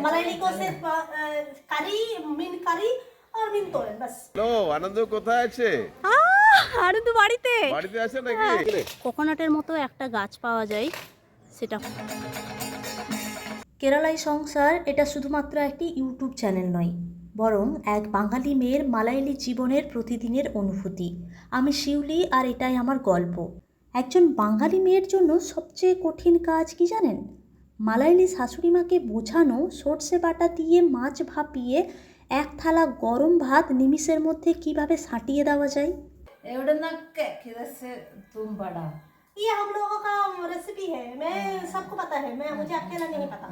মালাইলি को सिर्फ কারি মিন কারি আর মিন তোরেন বাস। হ্যালো, আনন্দ কোথায় আছে? আনন্দ বাড়িতে বাড়িতে আছে নাকি? কোকোনাটের মতো একটা গাছ পাওয়া যায়, সেটা কেরালাই সংসার এটা শুধুমাত্র একটি ইউটিউব চ্যানেল নয়, বরং এক বাঙালি মেয়ের মালায়ালি জীবনের প্রতিদিনের অনুভূতি। আমি শিউলি, আর এটাই আমার গল্প। একজন বাঙালি মেয়ের জন্য সবচেয়ে কঠিন কাজ কি জানেন? মালায়ালি শাশুড়িমাকে বোঝানো সর্ষে বাটা দিয়ে মাছ ভাপিয়ে এক থালা গরম ভাত নিমিষের মধ্যে কিভাবে সাঁটিয়ে দেওয়া যায়। ये हम लोगों का रेसिपी है, मैं सबको पता है, मैं मुझे अकेला नहीं पता।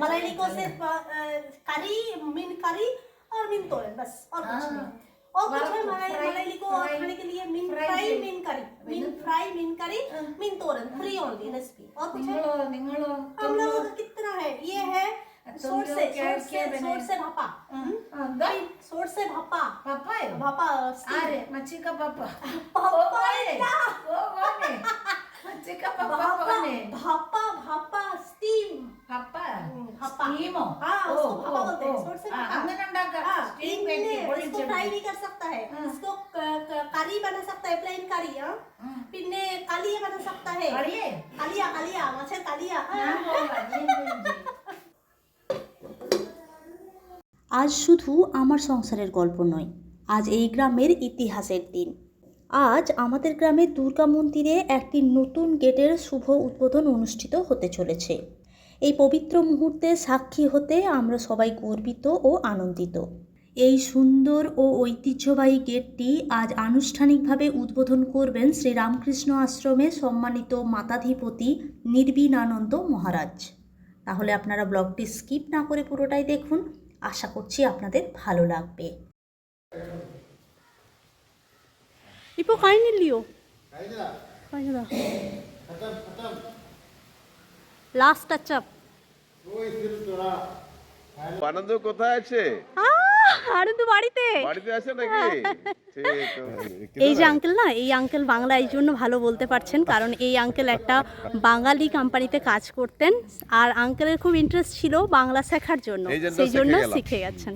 मलाइली को सिर्फ करी मिन करी और मिन तोरन बस, और कुछ नहीं। और कुछ है मलाइली को खाने के लिए मिन फ्राई मिन करी मिन तोरन, 3 ओनली रेसिपी। और कुछ है हम लोगों का कितना है, ये है सोरसे भापा, सोरसे भापा भापा अरे मच्छी का पापा मच्छी का पापा कौन है? भापा भापा स्टीम पापा भापा, स्टीम। हाँ उसको भापा बोलते हैं, सोरसे भापा। हमने नाम डाका स्टीम करके बड़ी इसको फ्राई भी कर सकता है, इसको करी बना सकता है, प्लेन करी। पिन्ने कालिया बना सकता है, कालिया माछेर कालिया। আজ শুধু আমার সংসারের গল্প নয়, আজ এই গ্রামের ইতিহাসের দিন। আজ আমাদের গ্রামের দুর্গা মন্দিরে একটি নতুন গেটের শুভ উদ্বোধন অনুষ্ঠিত হতে চলেছে। এই পবিত্র মুহূর্তে সাক্ষী হতে আমরা সবাই গর্বিত ও আনন্দিত। এই সুন্দর ও ঐতিহ্যবাহী গেটটি আজ আনুষ্ঠানিকভাবে উদ্বোধন করবেন শ্রী রামকৃষ্ণ আশ্রমে সম্মানিত মাতাধিপতি নির্বিনানন্দ মহারাজ। তাহলে আপনারা ব্লগটি স্কিপ না করে পুরোটাই দেখুন, আশা করছি আপনাদের ভালো লাগবে। ইপো খাইনি লিও লাস্ট টাচ আপ। আনন্দ কোথায় আছে? আনন্দ বাড়িতে বাড়িতে আছে নাকি? ঠিক। এই যে আঙ্কেল না, এই আঙ্কেল বাংলা এই জন্য ভালো বলতে পারছেন কারণ এই আঙ্কেল একটা বাঙালি কোম্পানিতে কাজ করতেন, আর আঙ্কেলের খুব ইন্টারেস্ট ছিল বাংলা শেখার জন্য, সেই জন্য শিখে গেছেন।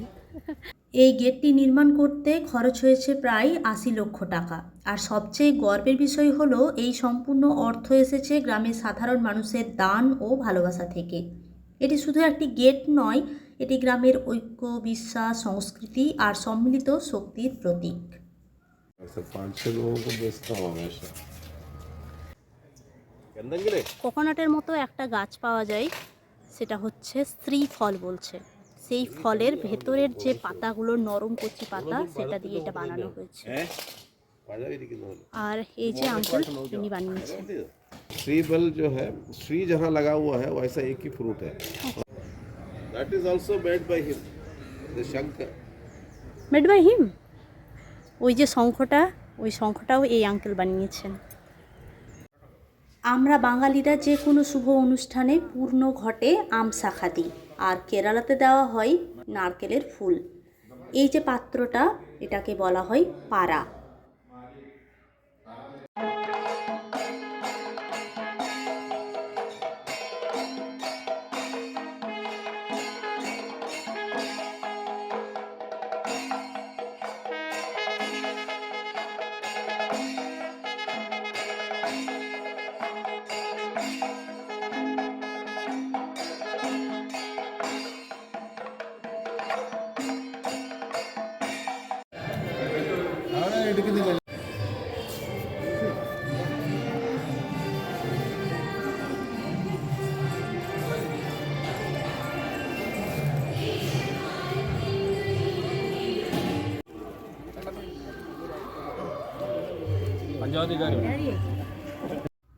এই গেটটি নির্মাণ করতে খরচ হয়েছে প্রায় 80 লক্ষ টাকা। আর সবচেয়ে গর্বের বিষয় হলো এই সম্পূর্ণ অর্থ এসেছে গ্রামের সাধারণ মানুষের দান ও ভালোবাসা থেকে। এটি শুধু একটি গেট নয়, এটি গ্রামের ঐক্য, বিশ্বাস, সংস্কৃতি আর সম্মিলিত শক্তির প্রতীক। কোকোনাটের মতো একটা গাছ পাওয়া যায়, সেটা হচ্ছে স্ত্রী ফল বলছে। সেই ফলের ভেতরের যে পাতাগুলো নরম কচি পাতা, সেটা দিয়ে এটা বানানো হয়েছে। আর এই যে আঙ্কেল তিনি বানিয়েছেন। श्री बल जो है, श्री जहाँ लगा हुआ है वैसा एक ही फ्रूट है। That is also made by him, the Shankar. Made by him. ওই যে শঙ্খটা, ওই শঙ্খটাও এই আঙ্কেল বানিয়েছেন। আমরা বাঙালিরা যে কোনো শুভ অনুষ্ঠানে পূর্ণ ঘটে আম শাখা দিই, আর কেরালাতে দেওয়া হয় নারকেলের ফুল। এই যে পাত্রটা, এটাকে বলা হয় পাড়া।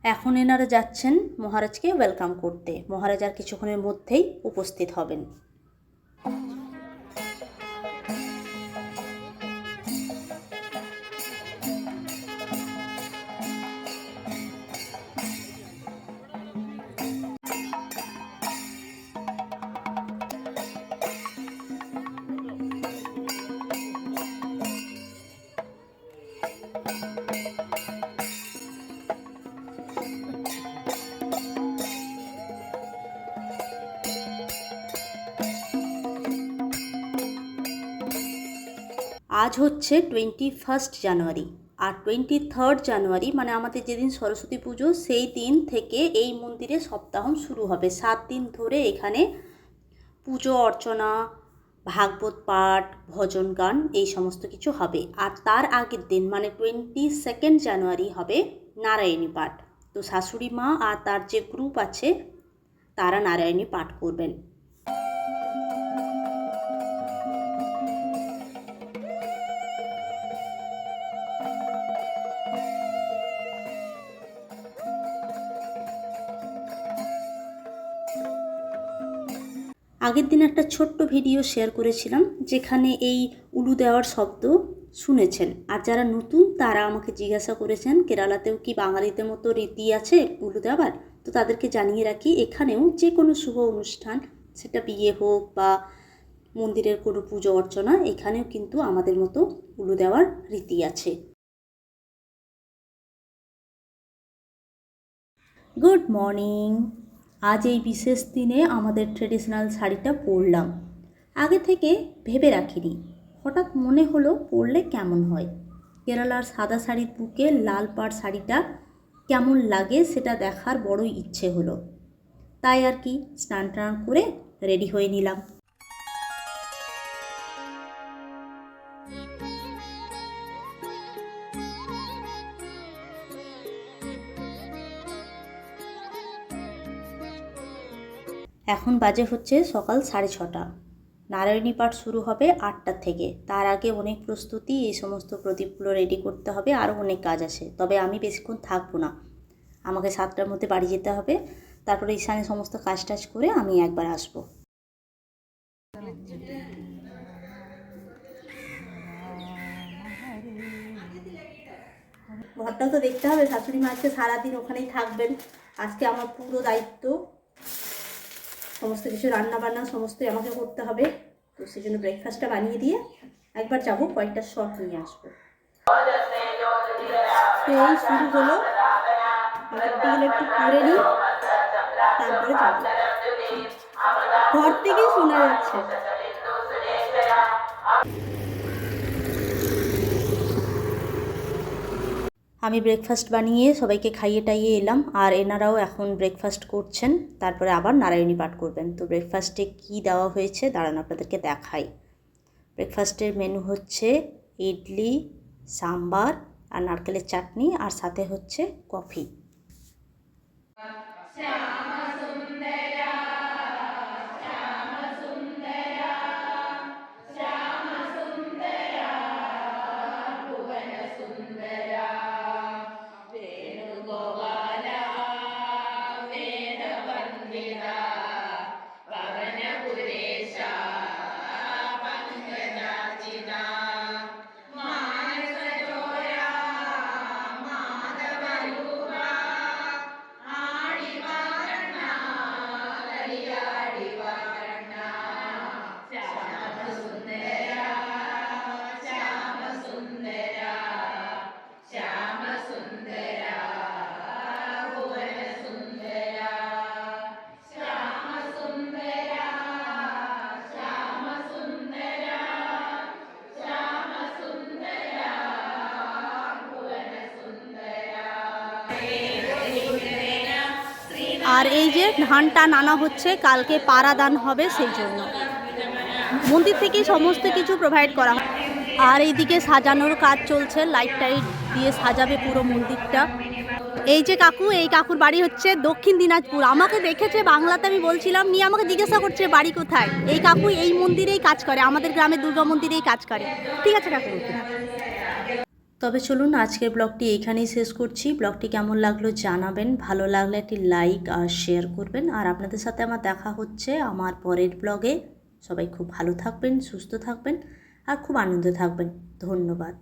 এখন এনারা যাচ্ছেন মহারাজকে ওয়েলকাম করতে। মহারাজ আর কিছুক্ষণের মধ্যেই উপস্থিত হবেন। আজ হচ্ছে 21 জানুয়ারি, আর 23 জানুয়ারি মানে আমাদের যেদিন সরস্বতী পুজো সেই দিন থেকে এই মন্দিরে সপ্তাহ শুরু হবে। 7 দিন ধরে এখানে পুজো অর্চনা, ভাগবত পাঠ, ভজন গান এই সমস্ত কিছু হবে। আর তার আগের দিন মানে 22 জানুয়ারি হবে নারায়ণী পাঠ। তো শাশুড়ি মা আর তার যে গ্রুপ আছে তারা নারায়ণী পাঠ করবেন। আগের দিন একটা ছোট্ট ভিডিও শেয়ার করেছিলাম যেখানে এই উলু দেওয়ার শব্দ শুনেছেন। আর যারা নতুন তারা আমাকে জিজ্ঞাসা করেছেন কেরালাতেও কি বাঙালিদের মতো রীতি আছে উলু দেওয়ার। তো তাদেরকে জানিয়ে রাখি, এখানেও যে কোনো শুভ অনুষ্ঠান, সেটা বিয়ে হোক বা মন্দিরের কোনো পুজো অর্চনা, এখানেও কিন্তু আমাদের মতো উলু দেওয়ার রীতি আছে। Good morning. আজ এই বিশেষ দিনে আমাদের ট্রেডিশনাল শাড়িটা পরলাম। আগে থেকে ভেবে রাখিনি, হঠাৎ মনে হলো পরলে কেমন হয়। কেরালার সাদা শাড়ির বুকে লাল পাড় শাড়িটা কেমন লাগে সেটা দেখার বড়ই ইচ্ছে হলো। তাই আর কি স্নান টান করে রেডি হয়ে নিলাম। এখন বাজে হচ্ছে সকাল 6:30। নারায়ণী পাঠ শুরু হবে 8টা থেকে। তার আগে অনেক প্রস্তুতি, এই সমস্ত প্রদীপগুলো রেডি করতে হবে, আরও অনেক কাজ আছে। তবে আমি বেশিক্ষণ থাকবো না, আমাকে 7টার মধ্যে বাড়ি যেতে হবে। তারপরে ঈশানে সমস্ত কাজ টাজ করে আমি একবার আসবো। ঘরটাও তো দেখতে হবে, শাশুড়ি মা আজকে সারাদিন ওখানেই থাকবেন। আজকে আমার পুরো দায়িত্ব, সমস্ত কিছু রান্না বান্না সমস্তই আমাকে করতে হবে। তো সেই জন্য ব্রেকফাস্টটা বানিয়ে দিয়ে একবার যাবো, কয়েকটা শট নিয়ে আসবো। তো এই শুরু হলো, আমাকে একটু করে নিই, তারপরে যাবো। ঘর থেকেই শোনা যাচ্ছে। আমি ব্রেকফাস্ট বানিয়ে সবাইকে খাইয়ে টাইয়ে এলাম, আর এনারাও এখন ব্রেকফাস্ট করছেন, তারপরে আবার নারায়ণী পাঠ করবেন। তো ব্রেকফাস্টে কি দেওয়া হয়েছে দাঁড়ান আপনাদেরকে দেখাই। ব্রেকফাস্টের মেনু হচ্ছে ইডলি, সাম্বার আর নারকেলের চাটনি, আর সাথে হচ্ছে কফি। আর এই যে ধানটা নানা হচ্ছে, কালকে পাড়া দান হবে, সেই জন্য মন্দির থেকেই সমস্ত কিছু প্রোভাইড করা হয়। আর এইদিকে সাজানোর কাজ চলছে, লাইট টাইট দিয়ে সাজাবে পুরো মন্দিরটা। এই যে কাকু, এই কাকুর বাড়ি হচ্ছে দক্ষিণ দিনাজপুর। আমাকে দেখেছে বাংলাতে, আমি বলছিলাম নিয়ে আমাকে জিজ্ঞাসা করছে বাড়ি কোথায়। এই কাকু এই মন্দিরেই কাজ করে, আমাদের গ্রামের দুর্গা মন্দিরেই কাজ করে। ঠিক আছে কাকু। তবে চলুন আজকের ব্লগটি এইখানেই শেষ করছি। ব্লগটি কেমন লাগলো জানাবেন, ভালো লাগলে একটি লাইক আর শেয়ার করবেন। আর আপনাদের সাথে আমার দেখা হচ্ছে আমার পরের ব্লগে। সবাই খুব ভালো থাকবেন, সুস্থ থাকবেন আর খুব আনন্দে থাকবেন। ধন্যবাদ।